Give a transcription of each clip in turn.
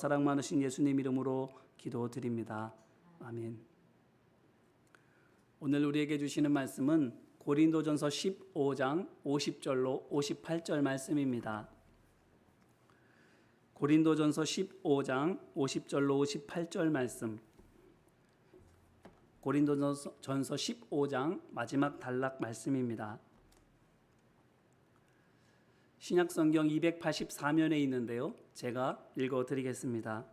사랑 많으신 예수님 이름으로 기도드립니다. 아멘. 오늘 우리에게 주시는 말씀은 고린도전서 15장 50절로 58절 말씀입니다. 고린도전서 15장 50절로 58절 말씀. 고린도전서 15장 마지막 단락 말씀입니다. 신약성경 284면에 있는데요. 제가 읽어드리겠습니다.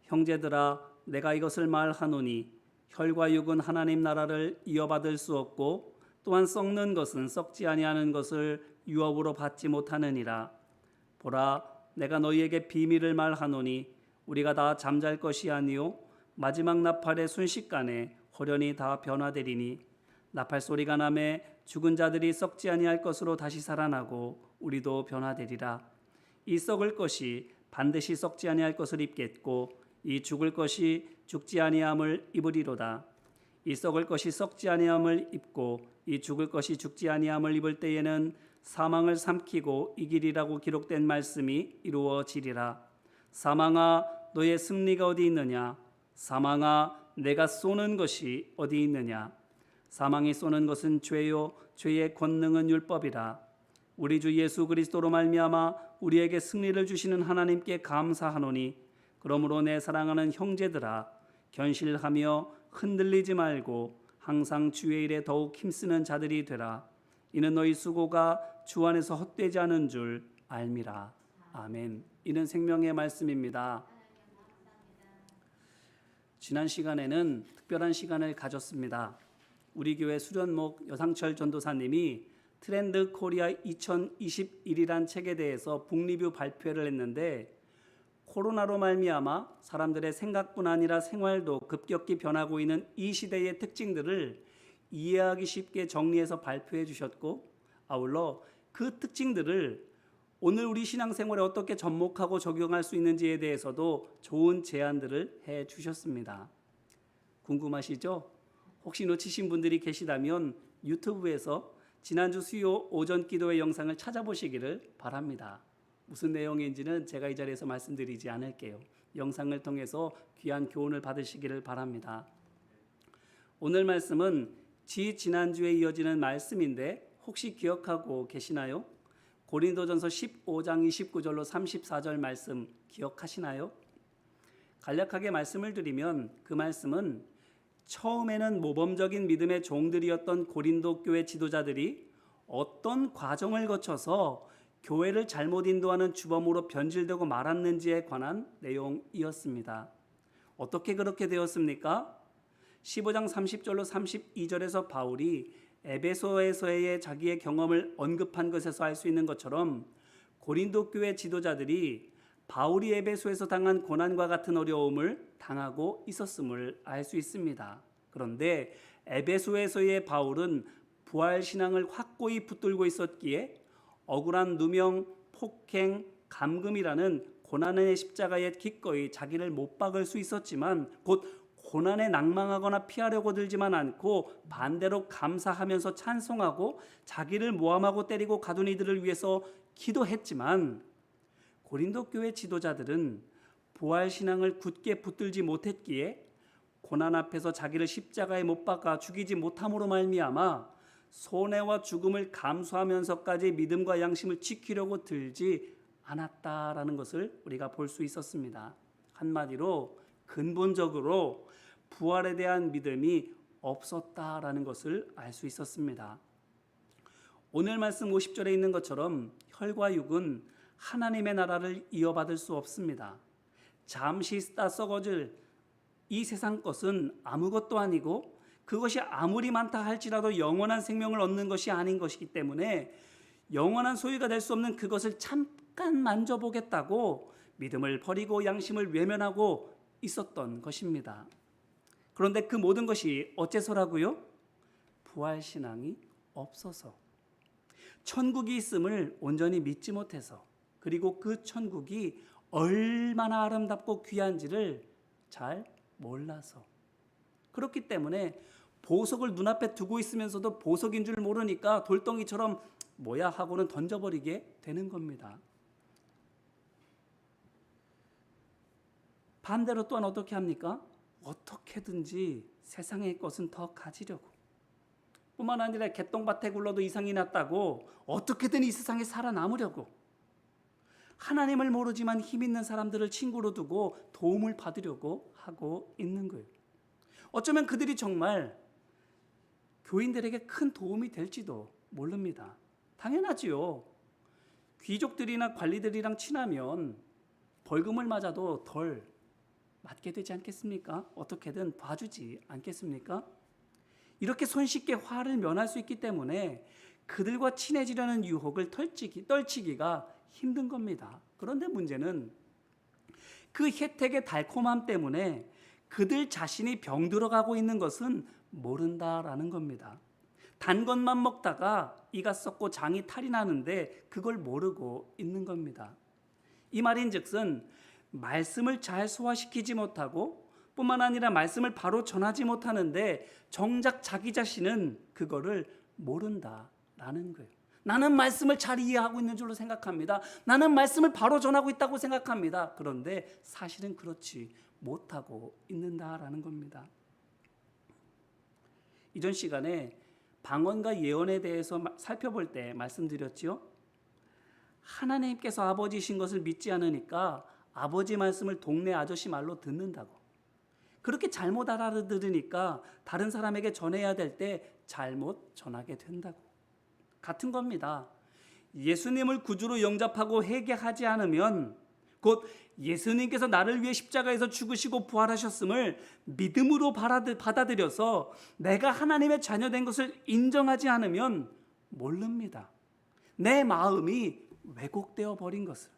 형제들아, 내가 이것을 말하노니 혈과 육은 하나님 나라를 이어받을 수 없고 또한 썩는 것은 썩지 아니하는 것을 유업으로 받지 못하느니라. 보라, 내가 너희에게 비밀을 말하노니 우리가 다 잠잘 것이 아니요 마지막 나팔의 순식간에 호련히 다 변화되리니 나팔 소리가 나매 죽은 자들이 썩지 아니할 것으로 다시 살아나고 우리도 변화되리라. 이 썩을 것이 반드시 썩지 아니할 것을 입겠고 이 죽을 것이 죽지 아니함을 입으리로다. 이 썩을 것이 썩지 아니함을 입고 이 죽을 것이 죽지 아니함을 입을 때에는 사망을 삼키고 이기리라고 기록된 말씀이 이루어지리라. 사망아, 너의 승리가 어디 있느냐? 사망아, 내가 쏘는 것이 어디 있느냐? 사망이 쏘는 것은 죄요 죄의 권능은 율법이라. 우리 주 예수 그리스도로 말미암아 우리에게 승리를 주시는 하나님께 감사하노니 그러므로 내 사랑하는 형제들아, 견실하며 흔들리지 말고 항상 주의 일에 더욱 힘쓰는 자들이 되라. 이는 너희 수고가 주 안에서 헛되지 않은 줄 알미라. 아멘. 이는 생명의 말씀입니다. 지난 시간에는 특별한 시간을 가졌습니다. 우리 교회 수련목 여상철 전도사님이 트렌드 코리아 2021이란 책에 대해서 북리뷰 발표를 했는데, 코로나로 말미암아 사람들의 생각뿐 아니라 생활도 급격히 변하고 있는 이 시대의 특징들을 이해하기 쉽게 정리해서 발표해 주셨고, 아울러 그 특징들을 오늘 우리 신앙생활에 어떻게 접목하고 적용할 수 있는지에 대해서도 좋은 제안들을 해 주셨습니다. 궁금하시죠? 혹시 놓치신 분들이 계시다면 유튜브에서 지난주 수요 오전 기도회 영상을 찾아보시기를 바랍니다. 무슨 내용인지는 제가 이 자리에서 말씀드리지 않을게요. 영상을 통해서 귀한 교훈을 받으시기를 바랍니다. 오늘 말씀은 지난주에 이어지는 말씀인데 혹시 기억하고 계시나요? 고린도전서 15장 29절로 34절 말씀 기억하시나요? 간략하게 말씀을 드리면 그 말씀은 처음에는 모범적인 믿음의 종들이었던 고린도 교회 지도자들이 어떤 과정을 거쳐서 교회를 잘못 인도하는 주범으로 변질되고 말았는지에 관한 내용이었습니다. 어떻게 그렇게 되었습니까? 15장 30절로 32절에서 바울이 에베소에서의 자기의 경험을 언급한 것에서 알 수 있는 것처럼 고린도 교회 지도자들이 바울이 에베소에서 당한 고난과 같은 어려움을 당하고 있었음을 알 수 있습니다. 그런데 에베소에서의 바울은 부활신앙을 확고히 붙들고 있었기에 억울한 누명, 폭행, 감금이라는 고난의 십자가에 기꺼이 자기를 못 박을 수 있었지만 곧 고난에 낭망하거나 피하려고 들지만 않고 반대로 감사하면서 찬송하고 자기를 모함하고 때리고 가둔 이들을 위해서 기도했지만, 고린도 교회 지도자들은 부활신앙을 굳게 붙들지 못했기에 고난 앞에서 자기를 십자가에 못 박아 죽이지 못함으로 말미암아 손해와 죽음을 감수하면서까지 믿음과 양심을 지키려고 들지 않았다라는 것을 우리가 볼 수 있었습니다. 한마디로 근본적으로 부활에 대한 믿음이 없었다라는 것을 알 수 있었습니다. 오늘 말씀 50절에 있는 것처럼 혈과 육은 하나님의 나라를 이어받을 수 없습니다. 잠시 있다 썩어질 이 세상 것은 아무것도 아니고 그것이 아무리 많다 할지라도 영원한 생명을 얻는 것이 아닌 것이기 때문에 영원한 소유가 될 수 없는 그것을 잠깐 만져보겠다고 믿음을 버리고 양심을 외면하고 있었던 것입니다. 그런데 그 모든 것이 어째서라고요? 부활신앙이 없어서, 천국이 있음을 온전히 믿지 못해서, 그리고 그 천국이 얼마나 아름답고 귀한지를 잘 몰라서, 그렇기 때문에 보석을 눈앞에 두고 있으면서도 보석인 줄 모르니까 돌덩이처럼 뭐야 하고는 던져버리게 되는 겁니다. 반대로 또한 어떻게 합니까? 어떻게든지 세상의 것은 더 가지려고. 뿐만 아니라 개똥밭에 굴러도 이상이 났다고 어떻게든 이 세상에 살아남으려고. 하나님을 모르지만 힘 있는 사람들을 친구로 두고 도움을 받으려고 하고 있는 거예요. 어쩌면 그들이 정말 교인들에게 큰 도움이 될지도 모릅니다. 당연하지요. 귀족들이나 관리들이랑 친하면 벌금을 맞아도 덜 맞게 되지 않겠습니까? 어떻게든 봐주지 않겠습니까? 이렇게 손쉽게 화를 면할 수 있기 때문에 그들과 친해지려는 유혹을 떨치기가 힘든 겁니다. 그런데 문제는 그 혜택의 달콤함 때문에 그들 자신이 병들어가고 있는 것은 모른다라는 겁니다. 단 것만 먹다가 이가 썩고 장이 탈이 나는데 그걸 모르고 있는 겁니다. 이 말인즉슨 말씀을 잘 소화시키지 못하고 뿐만 아니라 말씀을 바로 전하지 못하는데 정작 자기 자신은 그거를 모른다라는 거예요. 나는 말씀을 잘 이해하고 있는 줄로 생각합니다. 나는 말씀을 바로 전하고 있다고 생각합니다. 그런데 사실은 그렇지 못하고 있는다라는 겁니다. 이전 시간에 방언과 예언에 대해서 살펴볼 때 말씀드렸죠. 하나님께서 아버지신 것을 믿지 않으니까 아버지 말씀을 동네 아저씨 말로 듣는다고. 그렇게 잘못 알아들으니까 다른 사람에게 전해야 될 때 잘못 전하게 된다고. 같은 겁니다. 예수님을 구주로 영접하고 회개하지 않으면 곧 예수님께서 나를 위해 십자가에서 죽으시고 부활하셨음을 믿음으로 받아들여서 내가 하나님의 자녀된 것을 인정하지 않으면 모릅니다. 내 마음이 왜곡되어 버린 것을.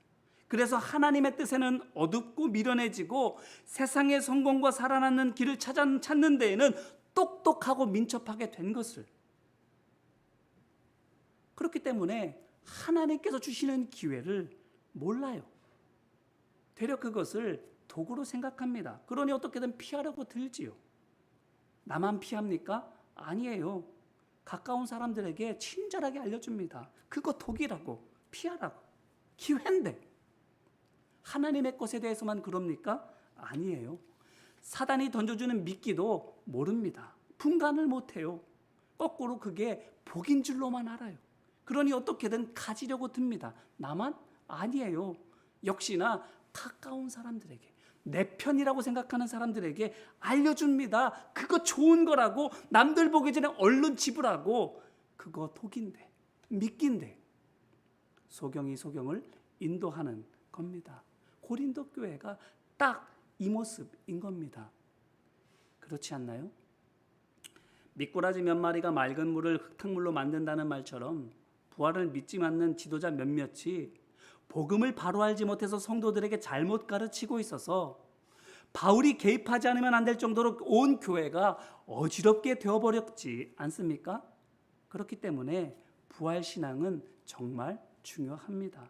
그래서 하나님의 뜻에는 어둡고 미련해지고 세상의 성공과 살아남는 길을 찾는 데에는 똑똑하고 민첩하게 된 것을. 그렇기 때문에 하나님께서 주시는 기회를 몰라요. 되려 그것을 도구로 생각합니다. 그러니 어떻게든 피하려고 들지요. 나만 피합니까? 아니에요. 가까운 사람들에게 친절하게 알려줍니다. 그거 독이라고, 피하라고. 기회인데. 하나님의 것에 대해서만 그럽니까? 아니에요. 사단이 던져주는 미끼도 모릅니다. 분간을 못해요. 거꾸로 그게 복인 줄로만 알아요. 그러니 어떻게든 가지려고 듭니다. 나만? 아니에요. 역시나 가까운 사람들에게, 내 편이라고 생각하는 사람들에게 알려줍니다. 그거 좋은 거라고, 남들 보기 전에 얼른 지불하고. 그거 독인데, 미끼인데. 소경이 소경을 인도하는 겁니다. 고린도 교회가 딱 이 모습인 겁니다. 그렇지 않나요? 미꾸라지 몇 마리가 맑은 물을 흙탕물로 만든다는 말처럼 부활을 믿지 않는 지도자 몇몇이 복음을 바로 알지 못해서 성도들에게 잘못 가르치고 있어서 바울이 개입하지 않으면 안 될 정도로 온 교회가 어지럽게 되어버렸지 않습니까? 그렇기 때문에 부활신앙은 정말 중요합니다.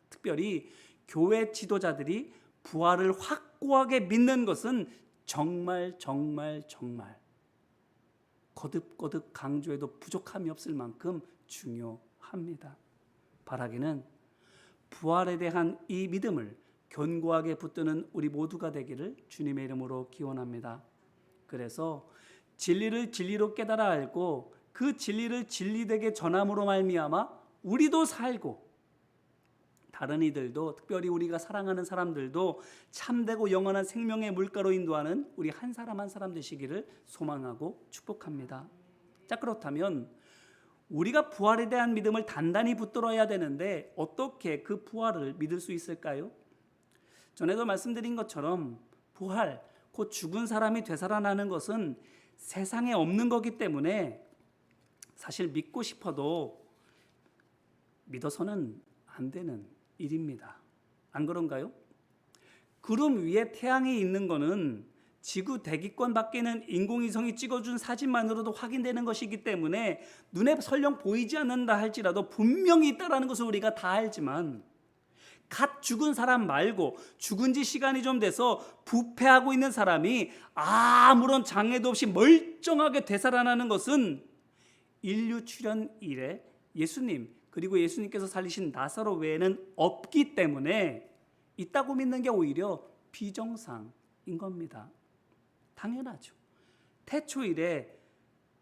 특별히 교회 지도자들이 부활을 확고하게 믿는 것은 정말 거듭거듭 강조해도 부족함이 없을 만큼 중요합니다. 바라기는 부활에 대한 이 믿음을 견고하게 붙드는 우리 모두가 되기를 주님의 이름으로 기원합니다. 그래서 진리를 진리로 깨달아 알고 그 진리를 진리되게 전함으로 말미암아 우리도 살고 다른 이들도, 특별히 우리가 사랑하는 사람들도 참되고 영원한 생명의 물가로 인도하는 우리 한 사람 한 사람 되시기를 소망하고 축복합니다. 자, 그렇다면 우리가 부활에 대한 믿음을 단단히 붙들어야 되는데 어떻게 그 부활을 믿을 수 있을까요? 전에도 말씀드린 것처럼 부활, 곧 죽은 사람이 되살아나는 것은 세상에 없는 거기 때문에 사실 믿고 싶어도 믿어서는 안 되는 일입니다. 안 그런가요? 구름 위에 태양이 있는 거는 지구 대기권 밖에는 인공위성이 찍어준 사진만으로도 확인되는 것이기 때문에 눈에 설령 보이지 않는다 할지라도 분명히 있다는 것을 우리가 다 알지만 갓 죽은 사람 말고 죽은 지 시간이 좀 돼서 부패하고 있는 사람이 아무런 장애도 없이 멀쩡하게 되살아나는 것은 인류 출현 이래 예수님 그리고 예수님께서 살리신 나사로 외에는 없기 때문에 있다고 믿는 게 오히려 비정상, 겁니다. 당연하죠. 태초 이래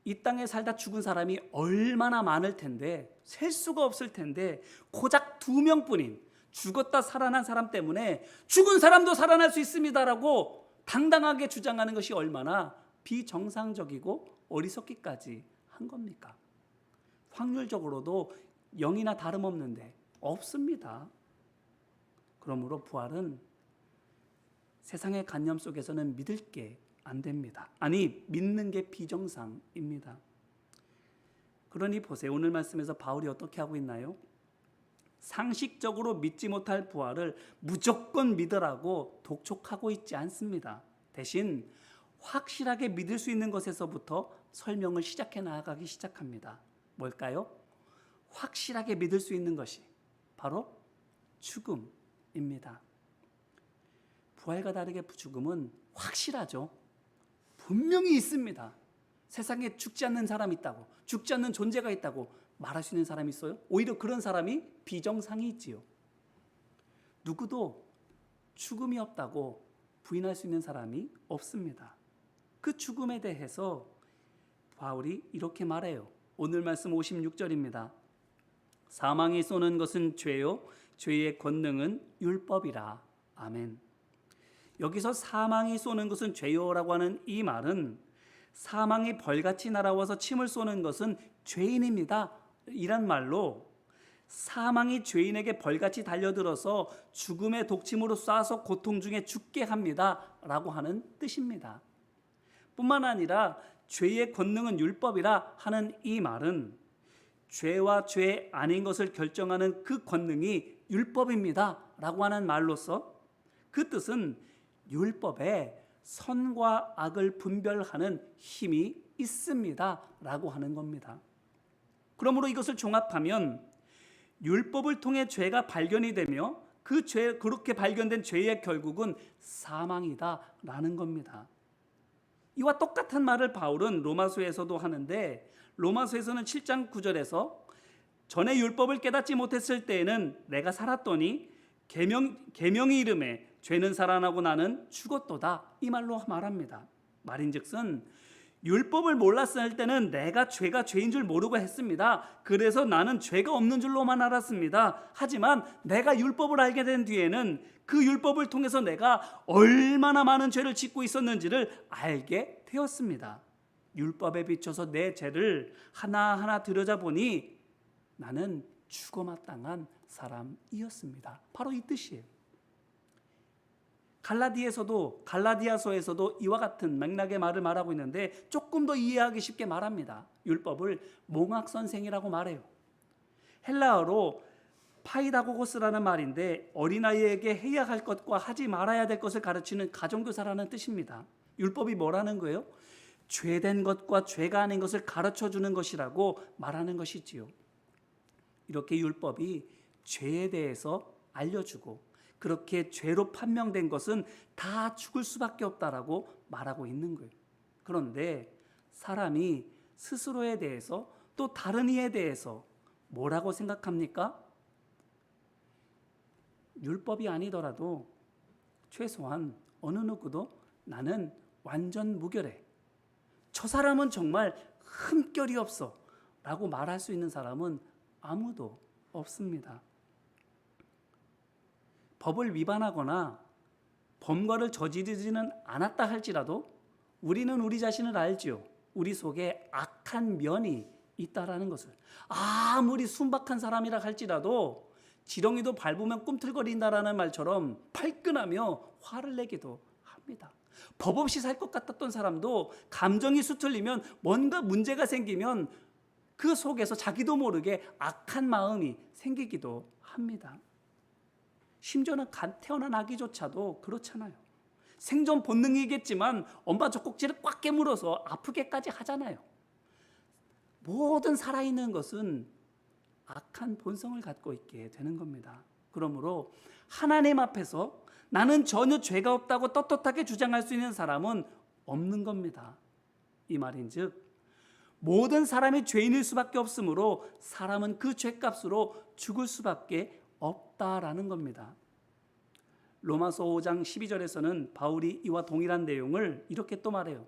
이 땅에 살다 죽은 사람이 얼마나 많을 텐데, 셀 수가 없을 텐데, 고작 2명뿐인 죽었다 살아난 사람 때문에 죽은 사람도 살아날 수 있습니다라고 당당하게 주장하는 것이 얼마나 비정상적이고 어리석기까지 한 겁니까? 확률적으로도 0이나 다름없는데 없습니다. 그러므로 부활은 세상의 관념 속에서는 믿을 게 안 됩니다. 아니, 믿는 게 비정상입니다. 그러니 보세요. 오늘 말씀에서 바울이 어떻게 하고 있나요? 상식적으로 믿지 못할 부활을 무조건 믿으라고 독촉하고 있지 않습니다. 대신 확실하게 믿을 수 있는 것에서부터 설명을 시작해 나아가기 시작합니다. 뭘까요? 확실하게 믿을 수 있는 것이 바로 죽음입니다. 부활과 다르게 죽음은 확실하죠. 분명히 있습니다. 세상에 죽지 않는 사람이 있다고, 죽지 않는 존재가 있다고 말할 수 있는 사람이 있어요? 오히려 그런 사람이 비정상이 있지요. 누구도 죽음이 없다고 부인할 수 있는 사람이 없습니다. 그 죽음에 대해서 바울이 이렇게 말해요. 오늘 말씀 56절입니다. 사망이 쏘는 것은 죄요, 죄의 권능은 율법이라. 아멘. 여기서 사망이 쏘는 것은 죄요라고 하는 이 말은 사망이 벌같이 날아와서 침을 쏘는 것은 죄인입니다 이란 말로, 사망이 죄인에게 벌같이 달려들어서 죽음의 독침으로 쏴서 고통 중에 죽게 합니다 라고 하는 뜻입니다. 뿐만 아니라 죄의 권능은 율법이라 하는 이 말은 죄와 죄 아닌 것을 결정하는 그 권능이 율법입니다 라고 하는 말로서 그 뜻은 율법에 선과 악을 분별하는 힘이 있습니다 라고 하는 겁니다. 그러므로 이것을 종합하면 율법을 통해 죄가 발견이 되며 그렇게 발견된 죄의 결국은 사망이다 라는 겁니다. 이와 똑같은 말을 바울은 로마서에서도 하는데, 로마서에서는 7장 9절에서 전에 율법을 깨닫지 못했을 때에는 내가 살았더니 계명이 이름에 죄는 살아나고 나는 죽었도다, 이 말로 말합니다. 말인즉슨 율법을 몰랐을 때는 내가 죄가 죄인 줄 모르고 했습니다. 그래서 나는 죄가 없는 줄로만 알았습니다. 하지만 내가 율법을 알게 된 뒤에는 그 율법을 통해서 내가 얼마나 많은 죄를 짓고 있었는지를 알게 되었습니다. 율법에 비춰서 내 죄를 하나하나 들여다보니 나는 죽어마땅한 사람이었습니다. 바로 이 뜻이에요. 갈라디아서에서도 이와 같은 맥락의 말을 말하고 있는데 조금 더 이해하기 쉽게 말합니다. 율법을 몽학선생이라고 말해요. 헬라어로 파이다고고스라는 말인데 어린아이에게 해야 할 것과 하지 말아야 될 것을 가르치는 가정교사라는 뜻입니다. 율법이 뭐라는 거예요? 죄된 것과 죄가 아닌 것을 가르쳐주는 것이라고 말하는 것이지요. 이렇게 율법이 죄에 대해서 알려주고 그렇게 죄로 판명된 것은 다 죽을 수밖에 없다라고 말하고 있는 거예요. 그런데 사람이 스스로에 대해서 또 다른 이에 대해서 뭐라고 생각합니까? 율법이 아니더라도 최소한 어느 누구도 나는 완전 무결해, 저 사람은 정말 흠결이 없어 라고 말할 수 있는 사람은 아무도 없습니다. 법을 위반하거나 범과를 저지르지는 않았다 할지라도 우리는 우리 자신을 알지요. 우리 속에 악한 면이 있다라는 것을. 아무리 순박한 사람이라 할지라도 지렁이도 밟으면 꿈틀거린다라는 말처럼 발끈하며 화를 내기도 합니다. 법 없이 살 것 같았던 사람도 감정이 수틀리면, 뭔가 문제가 생기면 그 속에서 자기도 모르게 악한 마음이 생기기도 합니다. 심지어는 태어난 아기조차도 그렇잖아요. 생존 본능이겠지만 엄마 젖꼭지를 꽉 깨물어서 아프게까지 하잖아요. 모든 살아있는 것은 악한 본성을 갖고 있게 되는 겁니다. 그러므로 하나님 앞에서 나는 전혀 죄가 없다고 떳떳하게 주장할 수 있는 사람은 없는 겁니다. 이 말인즉 모든 사람이 죄인일 수밖에 없으므로 사람은 그 죄값으로 죽을 수밖에 없다라는 겁니다. 로마서 5장 12절에서는 바울이 이와 동일한 내용을 이렇게 또 말해요.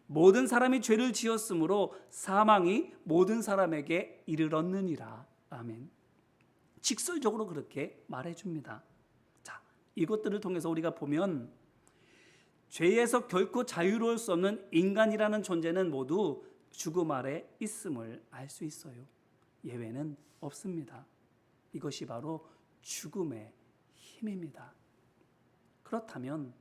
모든 사람이 죄를 지었으므로 사망이 모든 사람에게 이르렀느니라. 아멘. 직설적으로 그렇게 말해줍니다. 자, 이것들을 통해서 우리가 보면 죄에서 결코 자유로울 수 없는 인간이라는 존재는 모두 죽음 아래 있음을 알 수 있어요. 예외는 없습니다. 이것이 바로 죽음의 힘입니다. 그렇다면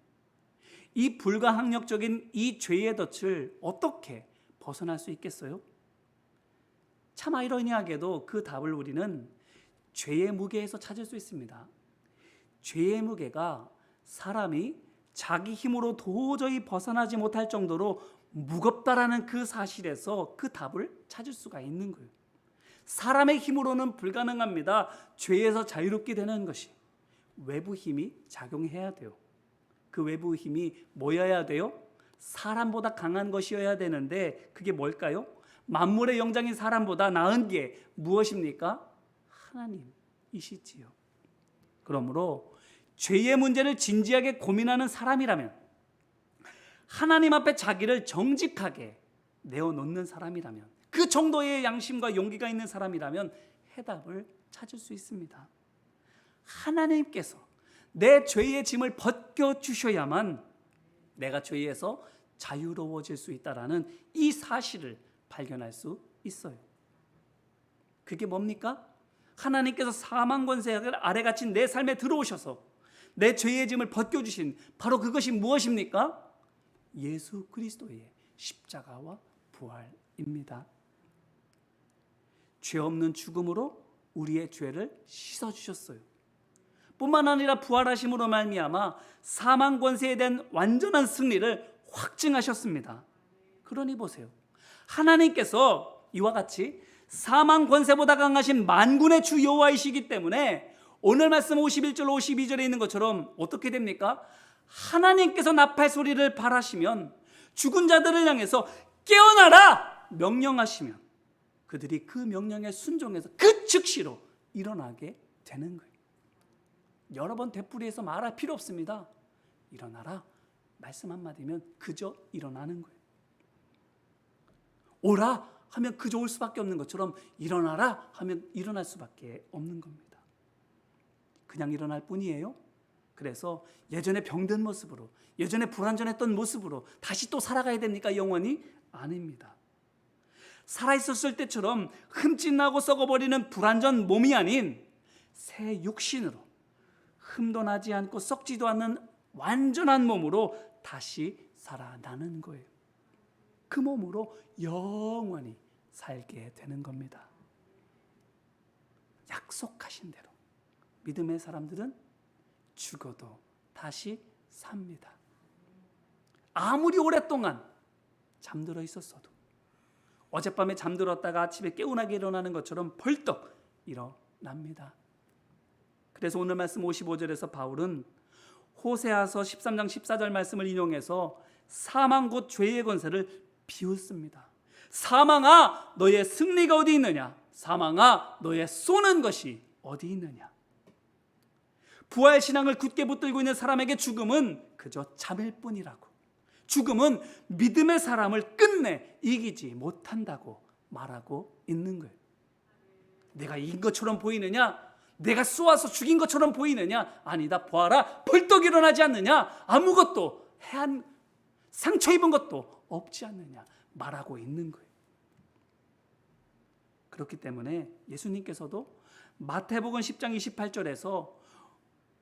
이 불가항력적인 이 죄의 덫을 어떻게 벗어날 수 있겠어요? 참 아이러니하게도 그 답을 우리는 죄의 무게에서 찾을 수 있습니다. 죄의 무게가 사람이 자기 힘으로 도저히 벗어나지 못할 정도로 무겁다라는 그 사실에서 그 답을 찾을 수가 있는 거예요. 사람의 힘으로는 불가능합니다. 죄에서 자유롭게 되는 것이. 외부 힘이 작용해야 돼요. 그 외부 힘이 뭐여야 돼요? 사람보다 강한 것이어야 되는데 그게 뭘까요? 만물의 영장인 사람보다 나은 게 무엇입니까? 하나님이시지요. 그러므로 죄의 문제를 진지하게 고민하는 사람이라면, 하나님 앞에 자기를 정직하게 내어놓는 사람이라면, 그 정도의 양심과 용기가 있는 사람이라면 해답을 찾을 수 있습니다. 하나님께서 내 죄의 짐을 벗겨주셔야만 내가 죄에서 자유로워질 수 있다라는 이 사실을 발견할 수 있어요. 그게 뭡니까? 하나님께서 사망 권세 아래 갇힌 내 삶에 들어오셔서 내 죄의 짐을 벗겨주신 바로 그것이 무엇입니까? 예수 그리스도의 십자가와 부활입니다. 죄 없는 죽음으로 우리의 죄를 씻어주셨어요. 뿐만 아니라 부활하심으로 말미암아 사망 권세에 대한 완전한 승리를 확증하셨습니다. 그러니 보세요. 하나님께서 이와 같이 사망 권세보다 강하신 만군의 주 여호와이시기 때문에 오늘 말씀 51절 52절에 있는 것처럼 어떻게 됩니까? 하나님께서 나팔 소리를 발하시면 죽은 자들을 향해서 깨어나라 명령하시면 그들이 그 명령에 순종해서 그 즉시로 일어나게 되는 거예요. 여러 번 되풀이해서 말할 필요 없습니다. 일어나라 말씀 한마디면 그저 일어나는 거예요. 오라 하면 그저 올 수밖에 없는 것처럼 일어나라 하면 일어날 수밖에 없는 겁니다. 그냥 일어날 뿐이에요. 그래서 예전에 병든 모습으로, 예전에 불완전했던 모습으로 다시 또 살아가야 됩니까? 영원히? 아닙니다. 살아있었을 때처럼 흠집나고 썩어버리는 불완전 몸이 아닌 새 육신으로, 흠도 나지 않고 썩지도 않는 완전한 몸으로 다시 살아나는 거예요. 그 몸으로 영원히 살게 되는 겁니다. 약속하신 대로 믿음의 사람들은 죽어도 다시 삽니다. 아무리 오랫동안 잠들어 있었어도 어젯밤에 잠들었다가 아침에 깨어나게 일어나는 것처럼 벌떡 일어납니다. 그래서 오늘 말씀 55절에서 바울은 호세아서 13장 14절 말씀을 인용해서 사망 곧 죄의 권세를 비웃습니다. 사망아 너의 승리가 어디 있느냐? 사망아 너의 쏘는 것이 어디 있느냐? 부활 신앙을 굳게 붙들고 있는 사람에게 죽음은 그저 잠일 뿐이라고, 죽음은 믿음의 사람을 끝내 이기지 못한다고 말하고 있는 거예요. 내가 이긴 것처럼 보이느냐? 내가 쏘아서 죽인 것처럼 보이느냐? 아니다. 보아라 벌떡 일어나지 않느냐? 아무것도 해한 상처 입은 것도 없지 않느냐 말하고 있는 거예요. 그렇기 때문에 예수님께서도 마태복음 10장 28절에서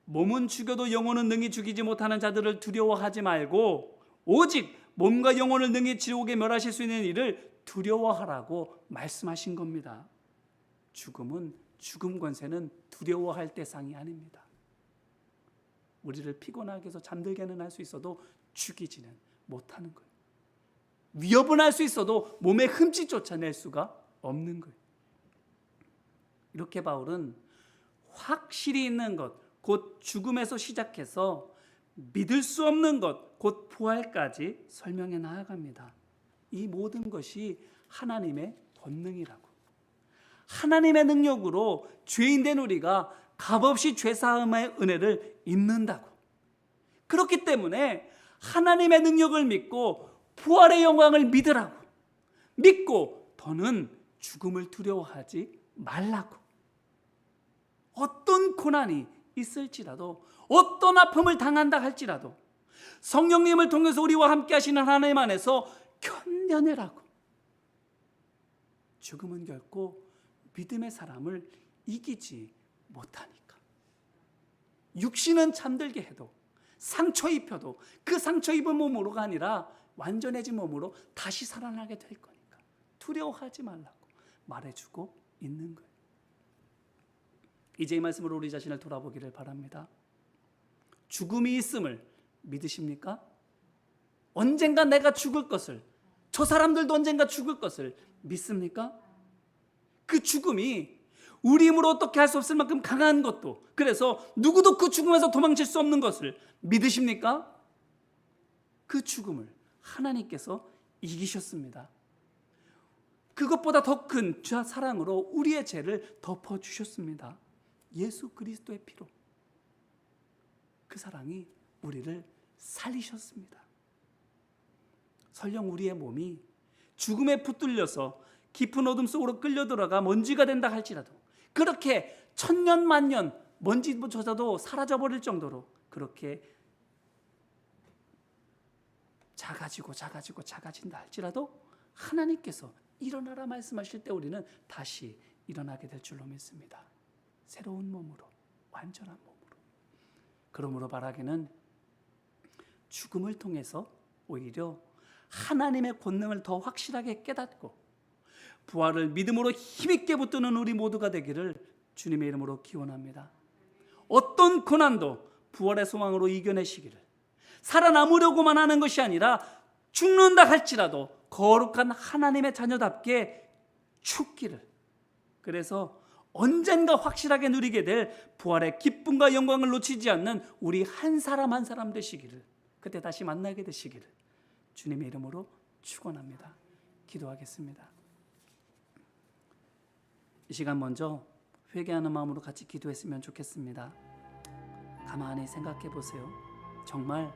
몸은 죽여도 영혼은 능히 죽이지 못하는 자들을 두려워하지 말고 오직 몸과 영혼을 능히 지옥에 멸하실 수 있는 이를 두려워하라고 말씀하신 겁니다. 죽음 권세는 두려워할 대상이 아닙니다. 우리를 피곤하게 해서 잠들게는 할 수 있어도 죽이지는 못하는 거예요. 위협은 할 수 있어도 몸에 흠집조차 낼 수가 없는 거예요. 이렇게 바울은 확실히 있는 것, 곧 죽음에서 시작해서 믿을 수 없는 것, 곧 부활까지 설명해 나아갑니다. 이 모든 것이 하나님의 권능이라고, 하나님의 능력으로 죄인된 우리가 값없이 죄사함의 은혜를 입는다고, 그렇기 때문에 하나님의 능력을 믿고 부활의 영광을 믿으라고, 믿고 더는 죽음을 두려워하지 말라고. 어떤 고난이 있을지라도, 어떤 아픔을 당한다 할지라도 성령님을 통해서 우리와 함께 하시는 하나님 안에서 견뎌내라고. 죽음은 결코 믿음의 사람을 이기지 못하니까. 육신은 잠들게 해도, 상처 입혀도 그 상처 입은 몸으로가 아니라 완전해진 몸으로 다시 살아나게 될 거니까 두려워하지 말라고 말해주고 있는 거예요. 이제 이 말씀으로 우리 자신을 돌아보기를 바랍니다. 죽음이 있음을 믿으십니까? 언젠가 내가 죽을 것을, 저 사람들도 언젠가 죽을 것을 믿습니까? 그 죽음이 우리 힘으로 어떻게 할 수 없을 만큼 강한 것도, 그래서 누구도 그 죽음에서 도망칠 수 없는 것을 믿으십니까? 그 죽음을 하나님께서 이기셨습니다. 그것보다 더 큰 사랑으로 우리의 죄를 덮어주셨습니다. 예수 그리스도의 피로 그 사랑이 우리를 살리셨습니다. 설령 우리의 몸이 죽음에 붙들려서 깊은 어둠 속으로 끌려들어가 먼지가 된다 할지라도, 그렇게 천년 만년 먼지조차도 사라져버릴 정도로 그렇게 작아진다 할지라도 하나님께서 일어나라 말씀하실 때 우리는 다시 일어나게 될 줄로 믿습니다. 새로운 몸으로, 완전한 몸으로. 그러므로 바라기는 죽음을 통해서 오히려 하나님의 권능을 더 확실하게 깨닫고 부활을 믿음으로 힘있게 붙드는 우리 모두가 되기를 주님의 이름으로 기원합니다. 어떤 고난도 부활의 소망으로 이겨내시기를, 살아남으려고만 하는 것이 아니라 죽는다 할지라도 거룩한 하나님의 자녀답게 죽기를, 그래서 언젠가 확실하게 누리게 될 부활의 기쁨과 영광을 놓치지 않는 우리 한 사람 한 사람 되시기를, 그때 다시 만나게 되시기를 주님의 이름으로 축원합니다. 기도하겠습니다. 이 시간 먼저 회개하는 마음으로 같이 기도했으면 좋겠습니다. 가만히 생각해 보세요. 정말